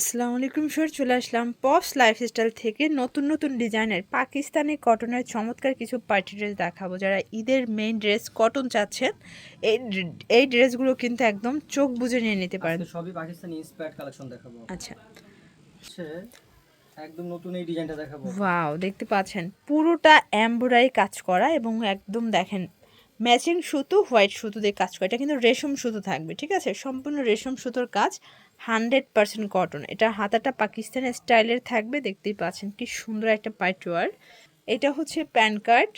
আসসালামু আলাইকুম স্যার, চলে আসলাম পপস লাইফস্টাইল থেকে নতুন নতুন ডিজাইনের পাকিস্তানি কটনের চমৎকার কিছু পার্টি ড্রেস দেখাবো। যারা ঈদের মেইন ড্রেস কটন চাচ্ছেন, এই ড্রেসগুলো কিন্তু একদম চোখ বুজে নিয়ে নিতে পারেন। আজকে সবই পাকিস্তানি ইন্সপায়ার্ড কালেকশন দেখাবো। আচ্ছা, হচ্ছে একদম নতুন এই ডিজাইনটা দেখাবো। ওয়াও, দেখতে পাচ্ছেন পুরোটা এমব্রয়ডারি কাজ করা এবং একদম দেখেন ম্যাচিং সুতো, হোয়াইট সুতো দিয়ে কাজ করা। এটা কিন্তু রেশম সুতো থাকবে, ঠিক আছে, সম্পূর্ণ রেশম সুতোর কাজ, 100% কটন। এটা হাতাটা পাকিস্তানি স্টাইলের থাকবে, দেখতেই পাচ্ছেন কি সুন্দর একটা পাইটওয়ার। এটা হচ্ছে প্যান কার্ড,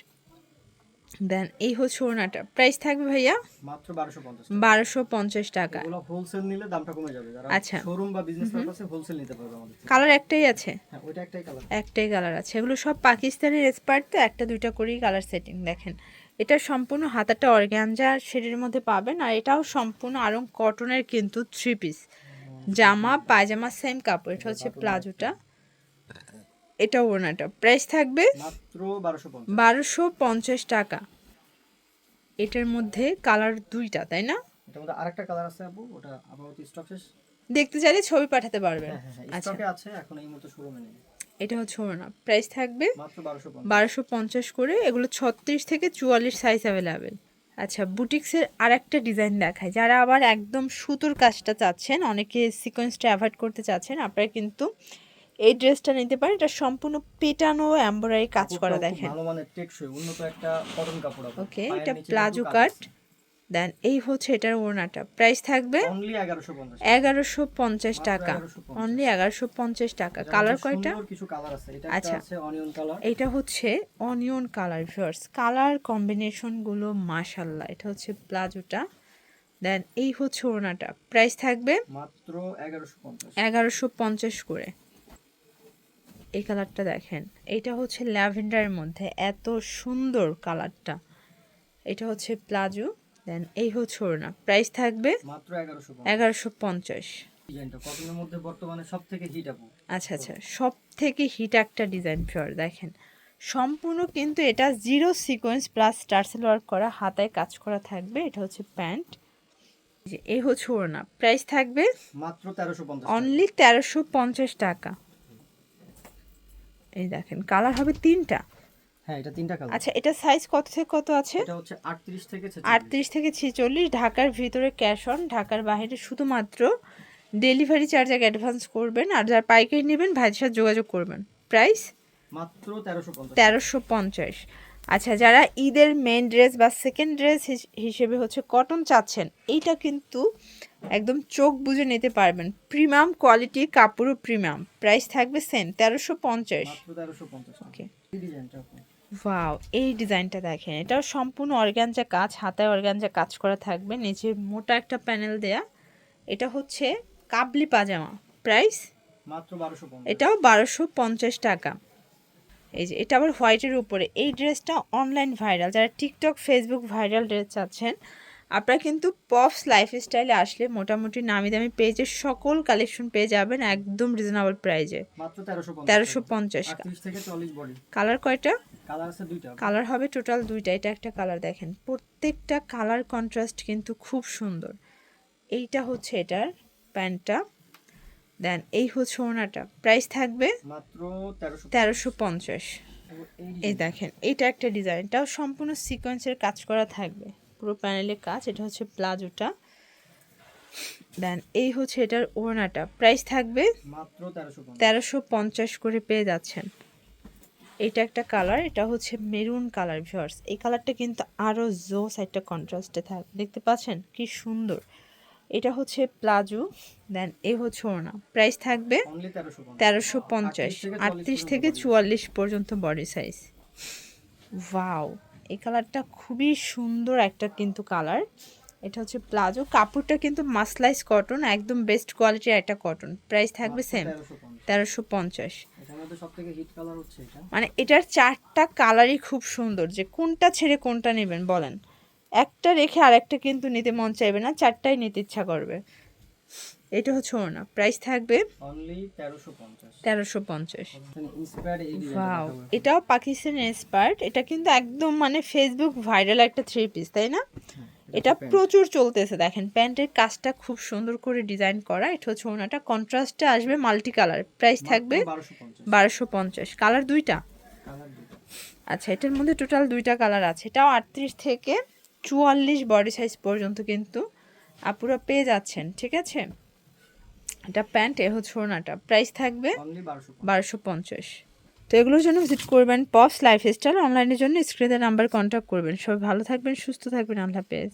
দেন এই হচ্ছে ওড়নাটা। প্রাইস থাকবে ভাইয়া মাত্র 1250 টাকা। 1250 টাকা। এগুলো হোলসেল নিলে দামটা কমে যাবে। যারা আচ্ছা, শোরুম বা বিজনেস পারপাসে হোলসেল নিতে পারবে আমাদের থেকে। কালার একটাই আছে? হ্যাঁ, ওইটা একটাই কালার। একটাই কালার আছে। এগুলো সব পাকিস্তানের এক্সপার্ট, তো একটা দুইটা করেই কালার সেটিং। দেখেন এটা সম্পূর্ণ হাতাটা অর্গানজা শেডের মধ্যে পাবেন, আর এটাও সম্পূর্ণ আরং কটনের কিন্তু 3 পিস জামা পায়জামা সেম কাপড়। এটা হচ্ছে প্লাজোটা, এটা ওড়নাটা। প্রাইস থাকবে মাত্র 1250। 1250 টাকা। এটার মধ্যে কালার দুইটা, তাই না? এটার মধ্যে আরেকটা কালার আছে আপু, ওটা আপাতত স্টক শেষ। দেখতে চাইলে ছবি পাঠাতে পারবেন। হ্যাঁ হ্যাঁ হ্যাঁ, আচ্ছা, স্টকে আছে, এখন এই মুহূর্তে শোরুমে নেই। এটা হচ্ছে ওড়না। প্রাইস থাকবে মাত্র 1250। 1250 করে। এগুলো 36 থেকে 44 সাইজ অ্যাভেলেবেল। আচ্ছা, বুটিক্সের আর একটা ডিজাইন দেখায়। যারা আবার একদম সুতোর কাজটা চাচ্ছেন, অনেকে সিকোয়েন্সটা অ্যাভয়েড করতে চাচ্ছেন, আপনারা কিন্তু এই ড্রেসটা নিতে পারেন। এটা সম্পূর্ণ পেটানো এমব্রয়ডারি কাজ করা, কাপড়টাও খুব দেখেন। ভালো মানের, টেকসই, উন্নত একটা কটন কাপড় আপু। ওকে, পায়ের এটা নিচে কিন্তু প্লাজো কাজ কাট, আছে। দেন এই হচ্ছে এটার ওড়নাটা। প্রাইস থাকবে অনলি 1150 টাকা। 1150 মাত্র টাকা। 1150। অনলি 1150 টাকা। এটার কালার মধ্যে কয়টা? সুন্দর কিছু কালার আছে। এটা একটা আচ্ছা, আছে অনিয়ন কালার। এটা হচ্ছে অনিয়ন কালার। ভিউয়ার্স, কালার কম্বিনেশনগুলো মাশাল্লাহ। এটা হচ্ছে প্লাজোটা, দেন এই হচ্ছে ওড়নাটা। প্রাইস থাকবে মাত্র 1150। 1150 করে। এই কালারটা দেখেন, এটা হচ্ছে ল্যাভেন্ডারের মধ্যে, এত সুন্দর কালারটা। এটা হচ্ছে প্লাজো, দেন এই হচ্ছে ওড়না। প্রাইস থাকবে মাত্র 1150। 1150। ডিজাইনটা কটনের মধ্যে বর্তমানে সবথেকে হিট আপু। আচ্ছা আচ্ছা, সব থেকে হিট একটা ডিজাইন। ফিওর দেখেন, সম্পূর্ণ কিন্তু এটা zero sequence plus tassel work করা, হাতায় কাজ করা থাকবে। এটা হচ্ছে প্যান্ট, যে এই হচ্ছে ওড়না। প্রাইস থাকবে মাত্র 1350 টাকা। অনলি 1350 টাকা। এই দেখেন, কালার হবে তিনটা। হ্যাঁ, এটা তিনটা কালার। আচ্ছা, এটা সাইজ কত থেকে কত আছে? এটা হচ্ছে 38 থেকে 46। 38 থেকে 46। ঢাকার ভিতরে ক্যাশ অন, ঢাকার বাইরে শুধুমাত্র ডেলিভারি চার্জ আগে অ্যাডভান্স করবেন, আর যারা পাইকারি নেবেন ভাইয়ের সাথে যোগাযোগ করবেন। প্রাইস মাত্র 1350 টাকা। 1350। আচ্ছা, যারা ঈদের মেন ড্রেস বা সেকেন্ড ড্রেস হিসেবে হচ্ছে কটন চাচ্ছেন, এইটা কিন্তু একদম চোখ বুজে নিতে পারবেন। প্রিমিয়াম কোয়ালিটির কাপড়ও প্রিমিয়াম। প্রাইস থাকবে সেম 1350। মাত্র 1350 টাকা। ওকে, এই ডিজাইনটা আপু। ওয়াও, এই ডিজাইনটা দেখেন, এটাও সম্পূর্ণ অর্গানজা কাজ, হাতায় অর্গানজা কাজ করা থাকবে, নিচে মোটা একটা প্যানেল দেয়া। এটা হচ্ছে কাবলি পাজামা। প্রাইস মাত্র 1250। এটাও 1250 টাকা। এই যে এটা আবার হোয়াইটের উপরে। এই ড্রেসটা অনলাইন ভাইরাল, যারা টিকটক ফেসবুক ভাইরাল ড্রেস চাচ্ছেন, আপনারা কিন্তু পপস লাইফস্টাইলে আসলে মোটামুটি নামি দামি পেজের সকল কালেকশন পেয়ে যাবেন একদম রিজনেবল প্রাইজে। মাত্র 1350 1350 টাকা। 38 থেকে 40 বডি। কালার কয়টা? কালার আছে দুইটা। কালার হবে টোটাল দুইটা। এটা একটা কালার, দেখেন প্রত্যেকটা কালার কন্ট্রাস্ট কিন্তু খুব সুন্দর। এইটা হচ্ছে এটার প্যান্টটা, দেন এই হচ্ছে ওড়নাটা। প্রাইস থাকবে মাত্র 1350। 1350। এই দেখেন, এইটা একটা ডিজাইন, এটাও সম্পূর্ণ সিকোয়েন্সের কাজ করা থাকবে, পুরো প্যানেলের কাজ। এটা হচ্ছে প্লাজোটা, দেন এই হচ্ছে এটার ওড়নাটা। প্রাইস থাকবে মাত্র 1350। 1350 করে পেয়ে যাচ্ছেন। এটা একটা কালার, এটা হচ্ছে মেরুন কালার। ভিউয়ার্স, এই কালারটা কিন্তু আরও জোস একটা কন্ট্রাস্টে থাকে, দেখতে পাচ্ছেন কি সুন্দর। এটা হচ্ছে প্লাজো, দেন এই হচ্ছে ওড়না। প্রাইস থাকবে অনলি 1350। 1350। 38 থেকে 44 পর্যন্ত বডি সাইজ। ওয়াও, এই কালারটা খুবই সুন্দর একটা কিন্তু কালার। এটা হচ্ছে প্লাজো, কাপড়টা কিন্তু মাসলাইজ কটন, একদম বেস্ট কোয়ালিটির একটা কটন। প্রাইস থাকবে সেম 1350। এটার মধ্যে সবথেকে হিট কালার হচ্ছে এটা। মানে এটার চারটা কালারই খুব সুন্দর, যে কোনটা ছেড়ে কোনটা নেবেন বলেন। একটা রেখে আরেকটা কিন্তু নিতে মন চাইবে না, চারটাই নিতে ইচ্ছা করবে। এটা হচ্ছে ওড়না। প্রাইস থাকবে অনলি 1350। 1350। ইন্সপায়ার্ড এই ডিজাইনটা ওয়াও, দেখাবো। এটাও পাকিস্তানি এক্সপার্ট। এটা কিন্তু একদম মানে ফেসবুক ভাইরাল একটা 3 পিস, তাই না? এটা প্রচুর চলতেছে দেখেন, প্যান্টের কাজটা খুব সুন্দর করে ডিজাইন করা। এটা হচ্ছে ওনাটা, কন্ট্রাস্টে আসবে মাল্টি কালার, প্রাইস থাকবে 1250। কালার দুইটা, আচ্ছা এটার মধ্যে টোটাল দুইটা কালার আছে। এটাও 38 থেকে 44 বডি সাইজ পর্যন্ত কিন্তু আপুরা পেয়ে যাচ্ছেন, ঠিক আছে। এটা প্যান্ট, এ হচ্ছে ওনাটা, প্রাইস থাকবে 1250। তো এগুলোর জন্য ভিজিট করবেন পপস লাইফস্টাইল, অনলাইনের জন্য স্ক্রিনের নাম্বার কন্ট্যাক্ট করবেন। সবাই ভালো থাকবেন, সুস্থ থাকবেন, আল্লাহ হাফেজ।